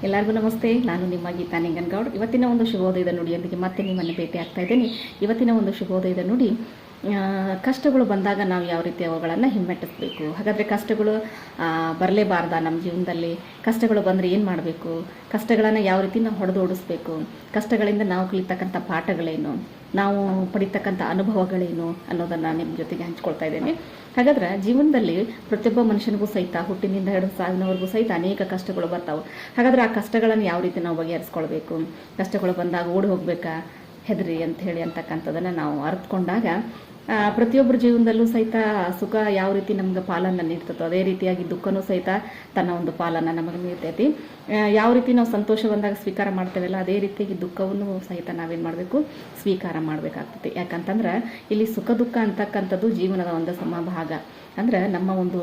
ಎಲ್ಲರಿಗೂ ನಮಸ್ತೆ. ನಾನು ನಿಮ್ಮ ಗೀತಾ ನಿಂಗನಗೌಡ್. ಇವತ್ತಿನ ಒಂದು ಶುಭೋದಯದ ನುಡಿಯೊಂದಿಗೆ ಮತ್ತೆ ನಿಮ್ಮನ್ನು ಭೇಟಿ ಆಗ್ತಾ ಇದ್ದೀನಿ. ಇವತ್ತಿನ ಒಂದು ಶುಭೋದಯದ ನುಡಿ, ಕಷ್ಟಗಳು ಬಂದಾಗ ನಾವು ಯಾವ ರೀತಿ ಅವುಗಳನ್ನು ಹಿಮ್ಮೆಟ್ಟಿಸಬೇಕು. ಹಾಗಾದರೆ ಕಷ್ಟಗಳು ಬರಲೇಬಾರ್ದ ನಮ್ಮ ಜೀವನದಲ್ಲಿ? ಕಷ್ಟಗಳು ಬಂದರೆ ಏನು ಮಾಡಬೇಕು? ಕಷ್ಟಗಳನ್ನು ಯಾವ ರೀತಿ ನಾವು ಹೊಡೆದೋಡಿಸ್ಬೇಕು? ಕಷ್ಟಗಳಿಂದ ನಾವು ಕಲಿತಕ್ಕಂಥ ಪಾಠಗಳೇನು, ನಾವು ಪಡಿತಕ್ಕಂಥ ಅನುಭವಗಳೇನು ಅನ್ನೋದನ್ನು ನಿಮ್ಮ ಜೊತೆಗೆ ಹಂಚ್ಕೊಳ್ತಾ ಇದ್ದೇನೆ. ಹಾಗಾದ್ರೆ ಜೀವನದಲ್ಲಿ ಪ್ರತಿಯೊಬ್ಬ ಮನುಷ್ಯನಿಗೂ ಸಹಿತ ಹುಟ್ಟಿನಿಂದ ಹಿಡಿದು ಸಾವಿನವರೆಗೂ ಸಹಿತ ಅನೇಕ ಕಷ್ಟಗಳು ಬರ್ತಾವೆ. ಹಾಗಾದ್ರೆ ಆ ಕಷ್ಟಗಳನ್ನು ಯಾವ ರೀತಿ ನಾವು ಬಗೆಹರಿಸ್ಕೊಳ್ಬೇಕು? ಕಷ್ಟಗಳು ಬಂದಾಗ ಓಡಿ ಹೋಗ್ಬೇಕಾ, ಹೆದರಿ ಅಂತ ಹೇಳಿ ಅಂತಕ್ಕಂಥದ್ದನ್ನು ನಾವು ಅರ್ಥಕೊಂಡಾಗ ಪ್ರತಿಯೊಬ್ಬರ ಜೀವನದಲ್ಲೂ ಸಹಿತ ಸುಖ ಯಾವ ರೀತಿ ನಮ್ಗೆ ಪಾಲನ್ನು ನೀಡ್ತದೋ ಅದೇ ರೀತಿಯಾಗಿ ದುಃಖನೂ ಸಹಿತ ತನ್ನ ಒಂದು ಪಾಲನ್ನು ನಮಗೆ ನೀಡ್ತೈತಿ. ಯಾವ ರೀತಿ ನಾವು ಸಂತೋಷ ಬಂದಾಗ ಸ್ವೀಕಾರ ಮಾಡ್ತೇವಲ್ಲ, ಅದೇ ರೀತಿಯಾಗಿ ದುಃಖವನ್ನು ಸಹಿತ ನಾವೇನು ಮಾಡಬೇಕು, ಸ್ವೀಕಾರ ಮಾಡಬೇಕಾಗ್ತೈತಿ. ಯಾಕಂತಂದ್ರೆ ಇಲ್ಲಿ ಸುಖ ದುಃಖ ಅಂತಕ್ಕಂಥದ್ದು ಜೀವನದ ಒಂದು ಸಮಭಾಗ. ಅಂದ್ರೆ ನಮ್ಮ ಒಂದು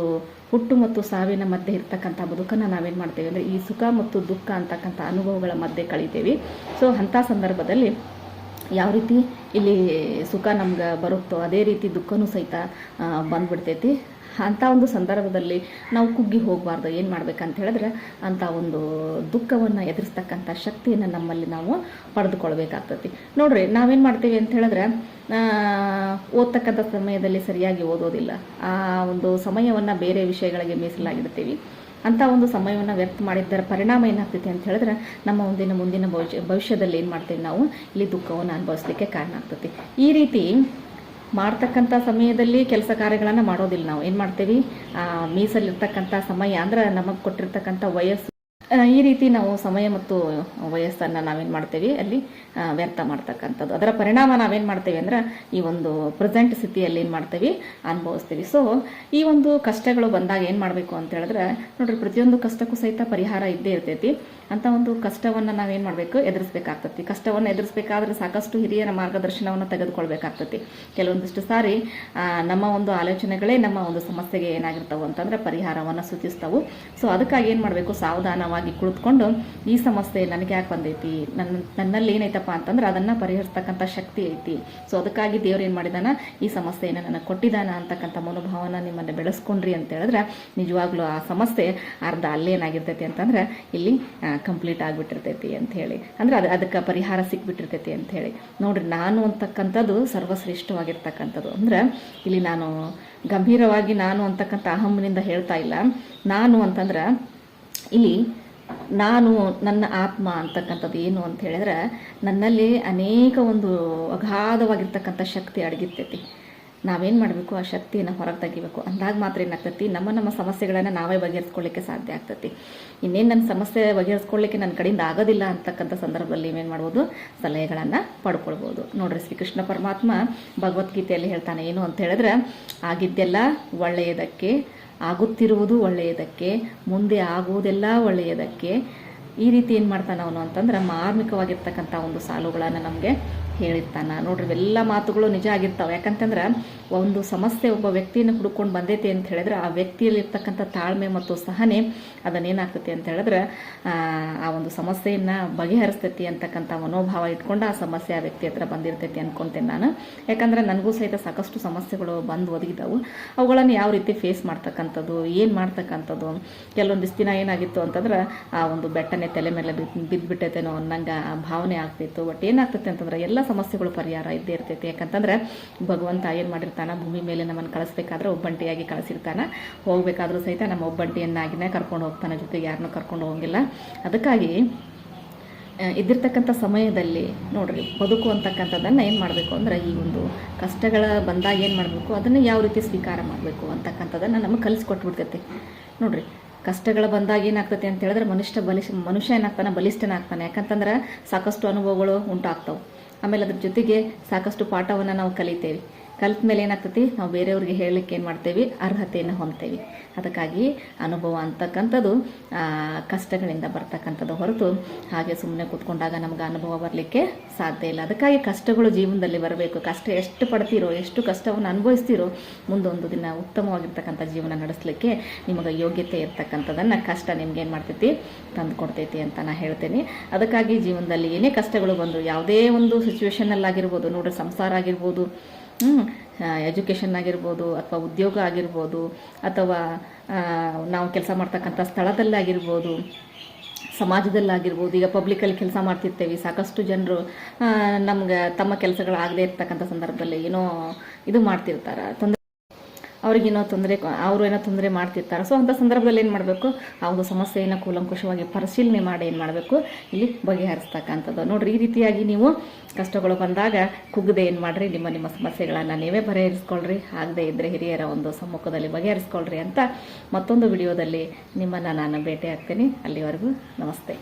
ಹುಟ್ಟು ಮತ್ತು ಸಾವಿನ ಮಧ್ಯೆ ಇರ್ತಕ್ಕಂಥ ಬದುಕನ್ನು ನಾವೇನು ಮಾಡ್ತೇವೆ ಅಂದರೆ ಈ ಸುಖ ಮತ್ತು ದುಃಖ ಅಂತಕ್ಕಂಥ ಅನುಭವಗಳ ಮಧ್ಯೆ ಕಳೀತೇವೆ. ಸೊ ಅಂಥ ಸಂದರ್ಭದಲ್ಲಿ ಯಾವ ರೀತಿ ಇಲ್ಲಿ ಸುಖ ನಮ್ಗೆ ಬರುತ್ತೋ ಅದೇ ರೀತಿ ದುಃಖನೂ ಸಹಿತ ಬಂದ್ಬಿಡ್ತೈತಿ. ಅಂಥ ಒಂದು ಸಂದರ್ಭದಲ್ಲಿ ನಾವು ಕುಗ್ಗಿ ಹೋಗಬಾರ್ದು. ಏನು ಮಾಡ್ಬೇಕಂತ ಹೇಳಿದ್ರೆ ಅಂಥ ಒಂದು ದುಃಖವನ್ನು ಎದುರಿಸ್ತಕ್ಕಂಥ ಶಕ್ತಿಯನ್ನು ನಮ್ಮಲ್ಲಿ ನಾವು ಪಡೆದುಕೊಳ್ಬೇಕಾಗ್ತೈತಿ. ನೋಡ್ರಿ, ನಾವೇನು ಮಾಡ್ತೀವಿ ಅಂತ ಹೇಳಿದ್ರೆ ಓದ್ತಕ್ಕಂಥ ಸಮಯದಲ್ಲಿ ಸರಿಯಾಗಿ ಓದೋದಿಲ್ಲ. ಆ ಒಂದು ಸಮಯವನ್ನು ಬೇರೆ ವಿಷಯಗಳಿಗೆ ಮೀಸಲಾಗಿಡ್ತೀವಿ. ಅಂಥ ಒಂದು ಸಮಯವನ್ನು ವ್ಯರ್ಥ ಮಾಡಿದ್ದರ ಪರಿಣಾಮ ಏನಾಗ್ತೈತಿ ಅಂತ ಹೇಳಿದ್ರೆ ನಮ್ಮ ಮುಂದಿನ ಭವಿಷ್ಯದಲ್ಲಿ ಏನು ಮಾಡ್ತೀವಿ, ನಾವು ಇಲ್ಲಿ ದುಃಖವನ್ನು ಅನುಭವಿಸ್ಲಿಕ್ಕೆ ಕಾರಣ ಆಗ್ತೈತಿ. ಈ ರೀತಿ ಮಾಡ್ತಕ್ಕಂಥ ಸಮಯದಲ್ಲಿ ಕೆಲಸ ಕಾರ್ಯಗಳನ್ನು ಮಾಡೋದಿಲ್ಲ. ನಾವು ಏನು ಮಾಡ್ತೀವಿ, ಮೀಸಲಿರ್ತಕ್ಕಂಥ ಸಮಯ ಅಂದ್ರೆ ನಮಗೆ ಕೊಟ್ಟಿರ್ತಕ್ಕಂಥ ವಯಸ್ಸು, ಈ ರೀತಿ ನಾವು ಸಮಯ ಮತ್ತು ವಯಸ್ಸನ್ನು ನಾವೇನು ಮಾಡ್ತೇವೆ ಅಲ್ಲಿ ವ್ಯರ್ಥ ಮಾಡ್ತಕ್ಕಂಥದ್ದು. ಅದರ ಪರಿಣಾಮ ನಾವೇನು ಮಾಡ್ತೇವೆ ಅಂದ್ರೆ ಈ ಒಂದು ಪ್ರೆಸೆಂಟ್ ಸ್ಥಿತಿಯಲ್ಲಿ ಏನು ಮಾಡ್ತೇವೆ, ಅನುಭವಿಸ್ತೀವಿ. ಸೊ ಈ ಒಂದು ಕಷ್ಟಗಳು ಬಂದಾಗ ಏನು ಮಾಡಬೇಕು ಅಂತ ಹೇಳಿದ್ರೆ ನೋಡ್ರಿ, ಪ್ರತಿಯೊಂದು ಕಷ್ಟಕ್ಕೂ ಸಹಿತ ಪರಿಹಾರ ಇದ್ದೇ ಇರ್ತೈತಿ. ಅಂತ ಒಂದು ಕಷ್ಟವನ್ನು ನಾವೇನು ಮಾಡಬೇಕು, ಎದುರಿಸ್ಬೇಕಾಗ್ತತಿ. ಕಷ್ಟವನ್ನು ಎದುರಿಸ್ಬೇಕಾದ್ರೆ ಸಾಕಷ್ಟು ಹಿರಿಯರ ಮಾರ್ಗದರ್ಶನವನ್ನು ತೆಗೆದುಕೊಳ್ಬೇಕಾಗ್ತತಿ. ಕೆಲವೊಂದಿಷ್ಟು ಸಾರಿ ನಮ್ಮ ಒಂದು ಆಲೋಚನೆಗಳೇ ನಮ್ಮ ಒಂದು ಸಮಸ್ಯೆಗೆ ಏನಾಗಿರ್ತಾವೆ ಅಂತಂದ್ರೆ ಪರಿಹಾರವನ್ನು ಸೂಚಿಸ್ತಾವು. ಸೊ ಅದಕ್ಕಾಗಿ ಏನು ಮಾಡಬೇಕು, ಸಾವಧಾನವಾಗಿ ಕುಳಿತುಕೊಂಡು ಈ ಸಮಸ್ಯೆ ನನಗೆ ಯಾಕೆ ಬಂದೈತಿ, ನನ್ನಲ್ಲಿ ಏನೈತಪ್ಪ ಅಂತಂದ್ರೆ ಅದನ್ನು ಪರಿಹರಿಸ್ತಕ್ಕಂಥ ಶಕ್ತಿ ಐತಿ. ಸೊ ಅದಕ್ಕಾಗಿ ದೇವ್ರು ಏನು ಮಾಡಿದಾನ, ಈ ಸಮಸ್ಯೆಯನ್ನು ನನಗೆ ಕೊಟ್ಟಿದ್ದಾನ ಅಂತಕ್ಕಂಥ ಮನೋಭಾವನ ನಿಮ್ಮನ್ನು ಬೆಳೆಸ್ಕೊಂಡ್ರಿ ಅಂತ ಹೇಳಿದ್ರೆ ನಿಜವಾಗ್ಲೂ ಆ ಸಮಸ್ಯೆ ಅರ್ಧ ಅಲ್ಲೇನಾಗಿರ್ತೈತಿ ಅಂತಂದ್ರೆ ಇಲ್ಲಿ ಕಂಪ್ಲೀಟ್ ಆಗಿಬಿಟ್ಟಿರ್ತೈತಿ ಅಂತ ಹೇಳಿ, ಅಂದ್ರೆ ಅದಕ್ಕೆ ಪರಿಹಾರ ಸಿಕ್ಬಿಟ್ಟಿರ್ತೈತಿ ಅಂತ ಹೇಳಿ. ನೋಡ್ರಿ, ನಾನು ಅಂತಕ್ಕಂಥದ್ದು ಸರ್ವಶ್ರೇಷ್ಠವಾಗಿರ್ತಕ್ಕಂಥದ್ದು. ಅಂದ್ರೆ ಇಲ್ಲಿ ನಾನು ಗಂಭೀರವಾಗಿ ನಾನು ಅಂತಕ್ಕಂಥ ಅಹಂನಿಂದ ಹೇಳ್ತಾ ಇಲ್ಲ. ನಾನು ಅಂತಂದ್ರೆ ಇಲ್ಲಿ ನಾನು ನನ್ನ ಆತ್ಮ ಅಂತಕ್ಕಂಥದ್ದು ಏನು ಅಂತ ಹೇಳಿದ್ರೆ ನನ್ನಲ್ಲಿ ಅನೇಕ ಒಂದು ಅಗಾಧವಾಗಿರ್ತಕ್ಕಂಥ ಶಕ್ತಿ ಅಡಗಿರ್ತೈತಿ. ನಾವೇನು ಮಾಡಬೇಕು, ಆ ಶಕ್ತಿಯನ್ನು ಹೊರಗೆ ತೆಗಿಬೇಕು. ಅಂದಾಗ ಮಾತ್ರ ಏನಾಗ್ತೈತಿ, ನಮ್ಮ ಸಮಸ್ಯೆಗಳನ್ನು ನಾವೇ ಬಗೆಹರಿಸ್ಕೊಳ್ಳಿಕ್ಕೆ ಸಾಧ್ಯ ಆಗ್ತೈತಿ. ಇನ್ನೇನು ನನ್ನ ಸಮಸ್ಯೆ ಬಗೆಹರಿಸ್ಕೊಳ್ಳಿಕ್ಕೆ ನನ್ನ ಕಡೆಯಿಂದ ಆಗೋದಿಲ್ಲ ಅಂತಕ್ಕಂಥ ಸಂದರ್ಭದಲ್ಲಿ ನೀವೇನು ಮಾಡ್ಬೋದು, ಸಲಹೆಗಳನ್ನು ಪಡ್ಕೊಳ್ಬೋದು. ನೋಡ್ರಿ, ಶ್ರೀಕೃಷ್ಣ ಪರಮಾತ್ಮ ಭಗವದ್ಗೀತೆಯಲ್ಲಿ ಹೇಳ್ತಾನೆ ಏನು ಅಂತ ಹೇಳಿದ್ರೆ, ಆಗಿದ್ದೆಲ್ಲ ಒಳ್ಳೆಯದಕ್ಕೆ, ಆಗುತ್ತಿರುವುದು ಒಳ್ಳೆಯದಕ್ಕೆ, ಮುಂದೆ ಆಗುವುದೆಲ್ಲ ಒಳ್ಳೆಯದಕ್ಕೆ. ಈ ರೀತಿ ಏನು ಮಾಡ್ತಾನೆ ಅವನು ಅಂತಂದ್ರೆ ಮಾರ್ಮಿಕವಾಗಿರ್ತಕ್ಕಂಥ ಒಂದು ಸಾಲುಗಳನ್ನು ನಮಗೆ ಹೇಳಿರ್ತಾನ. ನೋಡ್ರಿ, ಇವೆಲ್ಲ ಮಾತುಗಳು ನಿಜ ಆಗಿರ್ತಾವೆ. ಯಾಕಂತಂದ್ರೆ ಒಂದು ಸಮಸ್ಯೆ ಒಬ್ಬ ವ್ಯಕ್ತಿಯನ್ನು ಹುಡ್ಕೊಂಡು ಬಂದೈತೆ ಅಂತ ಹೇಳಿದ್ರೆ ಆ ವ್ಯಕ್ತಿಯಲ್ಲಿರ್ತಕ್ಕಂಥ ತಾಳ್ಮೆ ಮತ್ತು ಸಹನೆ ಅದನ್ನೇನಾಗ್ತೈತಿ ಅಂತ ಹೇಳಿದ್ರೆ ಆ ಒಂದು ಸಮಸ್ಯೆಯನ್ನು ಬಗೆಹರಿಸ್ತೈತಿ ಅಂತಕ್ಕಂಥ ಮನೋಭಾವ ಇಟ್ಕೊಂಡು ಆ ಸಮಸ್ಯೆ ಆ ವ್ಯಕ್ತಿ ಹತ್ರ ಬಂದಿರ್ತೈತಿ ಅನ್ಕೊಂತೇನೆ ನಾನು. ಯಾಕಂದ್ರೆ ನನಗೂ ಸಹಿತ ಸಾಕಷ್ಟು ಸಮಸ್ಯೆಗಳು ಬಂದು ಒದಗಿದಾವು. ಅವುಗಳನ್ನು ಯಾವ ರೀತಿ ಫೇಸ್ ಮಾಡ್ತಕ್ಕಂಥದ್ದು, ಏನು ಮಾಡ್ತಕ್ಕಂಥದ್ದು. ಕೆಲವೊಂದಿಷ್ಟು ದಿನ ಏನಾಗಿತ್ತು ಅಂತಂದ್ರೆ ಆ ಒಂದು ಬೆಟ್ಟನೆ ತಲೆ ಮೇಲೆ ಬಿದ್ದುಬಿಟ್ಟೈತೇನೋ ಅನ್ನಂಗೆ ಆ ಭಾವನೆ ಆಗ್ತಿತ್ತು. ಬಟ್ ಏನಾಗ್ತೈತೆ ಅಂತಂದ್ರೆ ಎಲ್ಲ ಸಮಸ್ಯೆಗಳು ಪರಿಹಾರ ಇದ್ದೇ ಇರ್ತೈತಿ. ಯಾಕಂತಂದ್ರೆ ಭಗವಂತ ಏನು ಮಾಡಿರ್ತಾನ, ಭೂಮಿ ಮೇಲೆ ನಮ್ಮನ್ನು ಕಳಿಸ್ಬೇಕಾದ್ರೆ ಒಬ್ಬಂಟಿಯಾಗಿ ಕಳಿಸಿರ್ತಾನ. ಹೋಗ್ಬೇಕಾದ್ರೂ ಸಹಿತ ನಮ್ಮ ಒಬ್ಬಂಟಿಯನ್ನಾಗಿನೇ ಕರ್ಕೊಂಡು ಹೋಗ್ತಾನೆ, ಜೊತೆಗೆ ಯಾರನ್ನೂ ಕರ್ಕೊಂಡು ಹೋಗಿಲ್ಲ. ಅದಕ್ಕಾಗಿ ಇದ್ದಿರ್ತಕ್ಕಂಥ ಸಮಯದಲ್ಲಿ ನೋಡ್ರಿ, ಬದುಕು ಅಂತಕ್ಕಂಥದ್ದನ್ನು ಏನು ಮಾಡಬೇಕು ಅಂದ್ರೆ ಈ ಒಂದು ಕಷ್ಟಗಳ ಬಂದಾಗ ಏನು ಮಾಡಬೇಕು, ಅದನ್ನು ಯಾವ ರೀತಿ ಸ್ವೀಕಾರ ಮಾಡಬೇಕು ಅಂತಕ್ಕಂಥದ್ದನ್ನು ನಮಗೆ ಕಲಿಸ್ಕೊಟ್ಬಿಡ್ತೈತಿ. ನೋಡ್ರಿ, ಕಷ್ಟಗಳು ಬಂದಾಗ ಏನಾಗ್ತೈತಿ ಅಂತ ಹೇಳಿದ್ರೆ ಮನುಷ್ಯ ಏನಾಗ್ತಾನೆ, ಬಲಿಷ್ಠನಾಗ್ತಾನೆ. ಯಾಕಂತಂದ್ರೆ ಸಾಕಷ್ಟು ಅನುಭವಗಳು ಉಂಟಾಗ್ತಾವೆ. ಆಮೇಲೆ ಅದ್ರ ಜೊತೆಗೆ ಸಾಕಷ್ಟು ಪಾಠವನ್ನು ನಾವು ಕಲಿತೇವೆ. ಕಲಿತ ಮೇಲೆ ಏನಾಗ್ತೈತಿ, ನಾವು ಬೇರೆಯವ್ರಿಗೆ ಹೇಳಲಿಕ್ಕೆ ಏನು ಮಾಡ್ತೇವೆ, ಅರ್ಹತೆಯನ್ನು ಹೊಂದ್ತೇವೆ. ಅದಕ್ಕಾಗಿ ಅನುಭವ ಅಂತಕ್ಕಂಥದ್ದು ಕಷ್ಟಗಳಿಂದ ಬರ್ತಕ್ಕಂಥದ್ದು ಹೊರತು ಹಾಗೆ ಸುಮ್ಮನೆ ಕೂತ್ಕೊಂಡಾಗ ನಮ್ಗೆ ಅನುಭವ ಬರಲಿಕ್ಕೆ ಸಾಧ್ಯ ಇಲ್ಲ. ಅದಕ್ಕಾಗಿ ಕಷ್ಟಗಳು ಜೀವನದಲ್ಲಿ ಬರಬೇಕು. ಕಷ್ಟ ಎಷ್ಟು ಪಡ್ತೀರೋ, ಎಷ್ಟು ಕಷ್ಟವನ್ನು ಅನುಭವಿಸ್ತೀರೋ, ಮುಂದೊಂದು ದಿನ ಉತ್ತಮವಾಗಿರ್ತಕ್ಕಂಥ ಜೀವನ ನಡೆಸಲಿಕ್ಕೆ ನಿಮಗೆ ಯೋಗ್ಯತೆ ಇರ್ತಕ್ಕಂಥದ್ದನ್ನು ಕಷ್ಟ ನಿಮ್ಗೆ ಏನು ಮಾಡ್ತೈತಿ, ತಂದು ಕೊಡ್ತೈತಿ ಅಂತ ನಾನು ಹೇಳ್ತೇನೆ. ಅದಕ್ಕಾಗಿ ಜೀವನದಲ್ಲಿ ಏನೇ ಕಷ್ಟಗಳು ಬಂದರು, ಯಾವುದೇ ಒಂದು ಸಿಚುವೇಶನಲ್ಲಾಗಿರ್ಬೋದು, ನೋಡ್ರಿ, ಸಂಸಾರ ಆಗಿರ್ಬೋದು, ಎಜುಕೇಷನ್ ಆಗಿರ್ಬೋದು, ಅಥವಾ ಉದ್ಯೋಗ ಆಗಿರ್ಬೋದು, ಅಥವಾ ನಾವು ಕೆಲಸ ಮಾಡ್ತಕ್ಕಂಥ ಸ್ಥಳದಲ್ಲಾಗಿರ್ಬೋದು, ಸಮಾಜದಲ್ಲಾಗಿರ್ಬೋದು, ಈಗ ಪಬ್ಲಿಕಲ್ಲಿ ಕೆಲಸ ಮಾಡ್ತಿರ್ತೇವೆ, ಸಾಕಷ್ಟು ಜನರು ನಮ್ಗೆ ತಮ್ಮ ಕೆಲಸಗಳಾಗದೇ ಇರ್ತಕ್ಕಂಥ ಸಂದರ್ಭದಲ್ಲಿ ಏನೋ ಇದು ಮಾಡ್ತಿರ್ತಾರೆ, ಅವ್ರಿಗೇನೋ ತೊಂದರೆ ಮಾಡ್ತಿರ್ತಾರೆ. ಸೊ ಅಂಥ ಸಂದರ್ಭದಲ್ಲಿ ಏನು ಮಾಡಬೇಕು, ಆ ಒಂದು ಸಮಸ್ಯೆಯನ್ನು ಕೂಲಂಕುಷವಾಗಿ ಪರಿಶೀಲನೆ ಮಾಡಿ ಏನು ಮಾಡಬೇಕು, ಇಲ್ಲಿ ಬಗೆಹರಿಸ್ತಕ್ಕಂಥದ್ದು. ನೋಡ್ರಿ, ಈ ರೀತಿಯಾಗಿ ನೀವು ಕಷ್ಟಗಳು ಬಂದಾಗ ಕುಗ್ಗದೆ ಏನು ಮಾಡಿರಿ, ನಿಮ್ಮ ಸಮಸ್ಯೆಗಳನ್ನು ನೀವೇ ಬಗೆಹರಿಸ್ಕೊಳ್ರಿ. ಆಗದೆ ಇದ್ದರೆ ಹಿರಿಯರ ಒಂದು ಸಮ್ಮುಖದಲ್ಲಿ ಬಗೆಹರಿಸ್ಕೊಳ್ರಿ ಅಂತ ಮತ್ತೊಂದು ವಿಡಿಯೋದಲ್ಲಿ ನಿಮ್ಮನ್ನು ನಾನು ಭೇಟಿ ಆಗ್ತೀನಿ. ಅಲ್ಲಿವರೆಗೂ ನಮಸ್ತೆ.